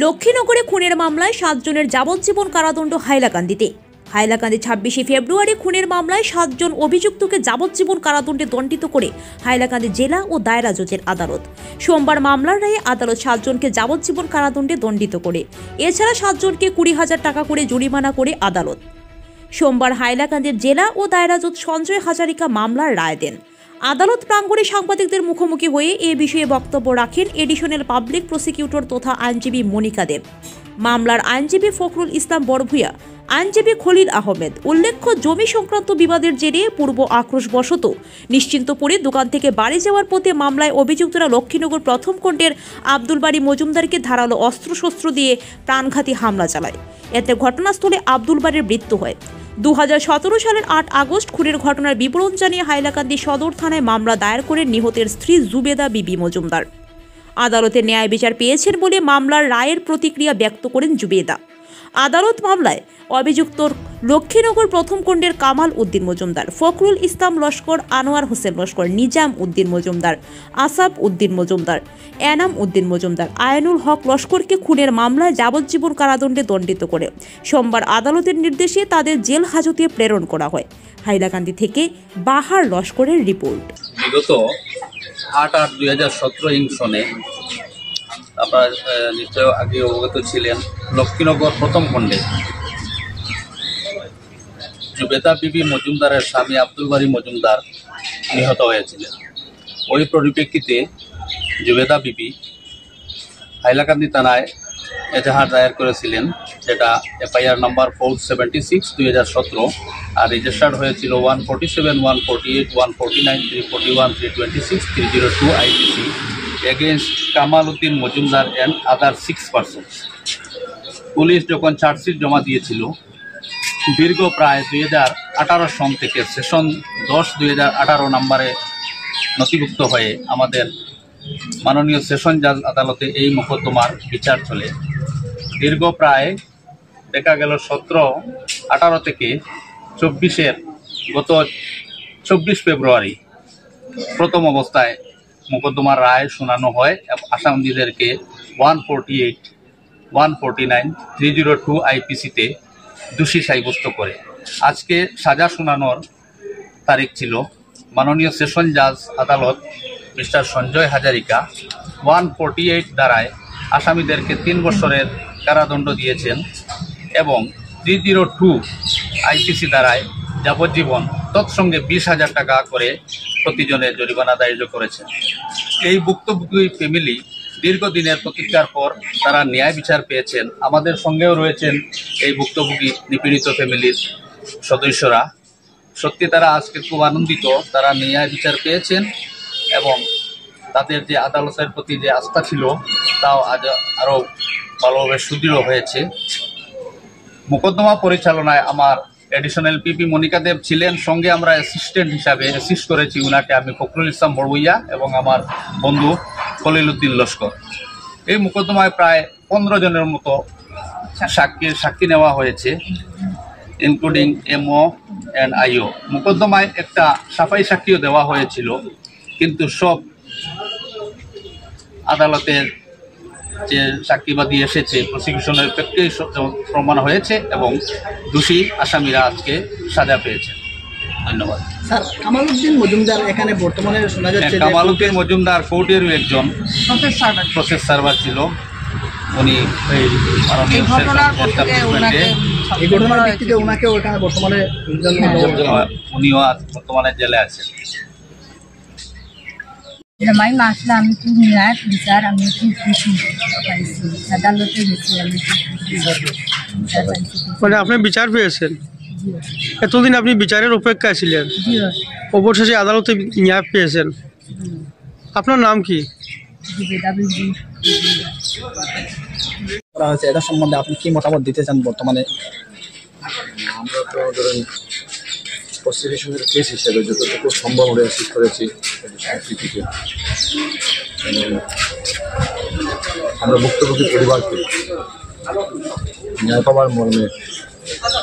লক্ষ্মীনগরে খুনের মামলায় 7 জনের যাবজ্জীবন কারাদণ্ড হাইলাকান্দিতে। হাইলাকান্দি 26শে ফেব্রুয়ারি খুনের মামলায় 7 জন অভিযুক্তকে যাবজ্জীবন কারাদণ্ডে দণ্ডিত করে হাইলাকান্দি জেলা ও দায়রা জজের আদালত। সোমবার মামলার রায়ে আদালত 7 জনকে যাবজ্জীবন কারাদণ্ডে দণ্ডিত করে, এছাড়া 7 জনকে 20,000 টাকা করে জরিমানা করে আদালত। সোমবার হাইলাকান্দির জেলা ও দায়রা জজ সঞ্জয় হাজারিকা মামলার রায় দেন। আদালত প্রাঙ্গণে সাংবাদিকদের মুখোমুখি হয়ে এ বিষয়ে বক্তব্য রাখেন এডিশনাল পাবলিক প্রসিকিউটর তথা আইনজীবী মনিকা দেব, মামলার আইনজীবী ফখরুল ইসলাম বড়ভূয়া, আইনজীবী খলিল আহমেদ। উল্লেখ্য, জমি সংক্রান্ত বিবাদের জেরে পূর্ব আক্রোশবশত নিশ্চিন্তপুরে দোকান থেকে বাড়ি যাওয়ার পথে মামলায় অভিযুক্তরা লক্ষ্মীনগর প্রথম খণ্ডের আব্দুল বারী মজুমদারকে ধারালো অস্ত্রশস্ত্র দিয়ে প্রাণঘাতী হামলা চালায়। এতে ঘটনাস্থলে আব্দুল বারীর মৃত্যু হয়। 2017 সালের 8 আগস্ট খুনের ঘটনার বিবরণ জানিয়ে হাইলাকান্দি সদর থানায় মামলা দায়ের করে নিহতের স্ত্রী জুবেদা বিবি মজুমদার। আদালতে ন্যায় বিচার পেয়েছেন বলে মামলার রায়ের প্রতিক্রিয়া ব্যক্ত করেন জুবেদা। আদালত মামলায় অভিযুক্ত লক্ষ্মীনগর প্রথম খণ্ডের কামাল উদ্দিন মজুমদার, ফখরুল ইসলাম লস্কর, আনোয়ার হোসেন লস্কর, নিজাম উদ্দিন মজুমদার, আসাফ উদ্দিন মজুমদার, এনাম উদ্দিন মজুমদার, আয়নুল হক লস্করকে খুনের মামলায় যাবজ্জীবন কারাদণ্ডে দণ্ডিত করে সোমবার আদালতের নির্দেশে তাদের জেল হাজতে প্রেরণ করা হয়। হাইলাকান্দি থেকে বাহার লস্করের রিপোর্ট। বিগত 8/8/2017 সনে আপনারা নিশ্চয় আগে অবগত ছিলেন, লক্ষ্মীনগর প্রথম খণ্ডে জুবেদা বিবি মজুমদারের স্বামী আব্দুল বারী মজুমদার নিহত হয়েছিলেন। ওই পরিপ্রেক্ষিতে জুবেদা বিবি হাইলাকান্দি থানায় এজাহার দায়ের করেছিলেন, যেটা এফআইআর নাম্বার 476/2017 আর রেজিস্টার্ড হয়েছিল 147, 148, 149, 341, 326, 302 IPC against Kamal Uddin Majumdar and other 6 persons। Police যখন চার্জশিট জমা দিয়েছিল, দীর্ঘ প্রায় 2018 সন থেকে সেশন 10/2018 নম্বরে নথিভুক্ত হয়ে আমাদের মাননীয় সেশন জাজ আদালতে এই মোকদ্দমার বিচার চলে। দীর্ঘ প্রায় দেখা গেল 17-18 থেকে 24-এর গত 24 ফেব্রুয়ারি প্রথম অবস্থায় মোকদ্দমার রায় শোনানো হয় এবং আসামিদেরকে 148, 149, 302 IPCতে দোষী সাব্যস্ত করে। আজকে সাজা শোনানোর তারিখ ছিল। মাননীয় সেশন জাজ আদালত মিস্টার সঞ্জয় হাজারিকা 148 ধারায় আসামিদেরকে 3 বছরের কারাদণ্ড দিয়েছেন এবং 302 IPC ধারায় যাবজ্জীবন তৎসঙ্গে 20,000 টাকা করে প্রতিজনের জরিমানা ধার্য করেছেন। এই ভুক্তভোগী ফ্যামিলি দীর্ঘদিনের প্রতীক্ষার পর তারা ন্যায় বিচার পেয়েছেন। আমাদের সঙ্গেও রয়েছেন এই ভুক্তভোগী নিপীড়িত ফ্যামিলির সদস্যরা। সত্যি তারা আজকে খুব আনন্দিত, তারা ন্যায় বিচার পেয়েছেন এবং তাদের যে আদালতের প্রতি যে আস্থা ছিল তাও আজ আরও ভালোভাবে সুদৃঢ় হয়েছে। মোকদ্দমা পরিচালনায় আমার এডিশনাল পিপি মনিকা দেব ছিলেন, সঙ্গে আমরা অ্যাসিস্ট্যান্ট হিসাবে অ্যাসিস্ট করেছি উনাকে আমি ফখরুল ইসলাম বড়ভূয়া এবং আমার বন্ধু খলিল উদ্দিন লস্কর। এই মোকদ্দমায় প্রায় 15 জনের মতো সাক্ষী নেওয়া হয়েছে, ইনক্লুডিং MO অ্যান্ড IO। মোকদ্দমায় একটা সাফাই সাক্ষীও দেওয়া হয়েছিল, কিন্তু সব আদালতের যে সাক্ষীবাদী এসেছে প্রসিকিউশনের পক্ষেই প্রমাণ হয়েছে এবং দোষী আসামিরা আজকে সাজা পেয়েছে। ধন্যবাদ। স্যার, কামাল উদ্দিন মজুমদার এখানে বর্তমানে শোনা যাচ্ছে কামাল উদ্দিন মজুমদার কোর্টেরও একজন প্রসেস সার্ভার ছিল। উনি এই ঘটনার ভিত্তিতে ওনাকে ওখানে বর্তমানে উনিও বর্তমানে জেলে আছেন। আমি আসলে আমি খুব ন্যায় বিচার আমি খুব খুশি পাইছি, আদালতে গেছি আমি মানে আপনি বিচার পেয়েছেন। এতদিন আপনি বিচারের অপেক্ষায় ছিলেন, অবশেষে আদালতে ন্যায় পেয়েছেন। আপনার নাম কি? এটা সম্বন্ধে আপনি কি মতামত দিতে চান বর্তমানে? আমরা তো ধরেন প্রসিকিউশনের কেস হিসেবে যতটুকু সম্ভব আমরা অ্যাসিস্ট করেছি থেকে। আমরা ভুক্তভোগী পরিবারকে ন্যায় পাওয়ার মর্মে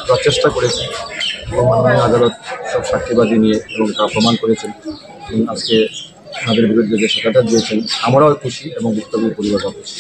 প্রচেষ্টা করেছি এবং মাননীয় আদালত সব সাক্ষীবাদী নিয়ে এবং তা প্রমাণ করেছেন। আজকে তাদের বিরুদ্ধে যে সাজাটা দিয়েছেন আমরাও খুশি এবং ভুক্তভোগী পরিবারও খুশি।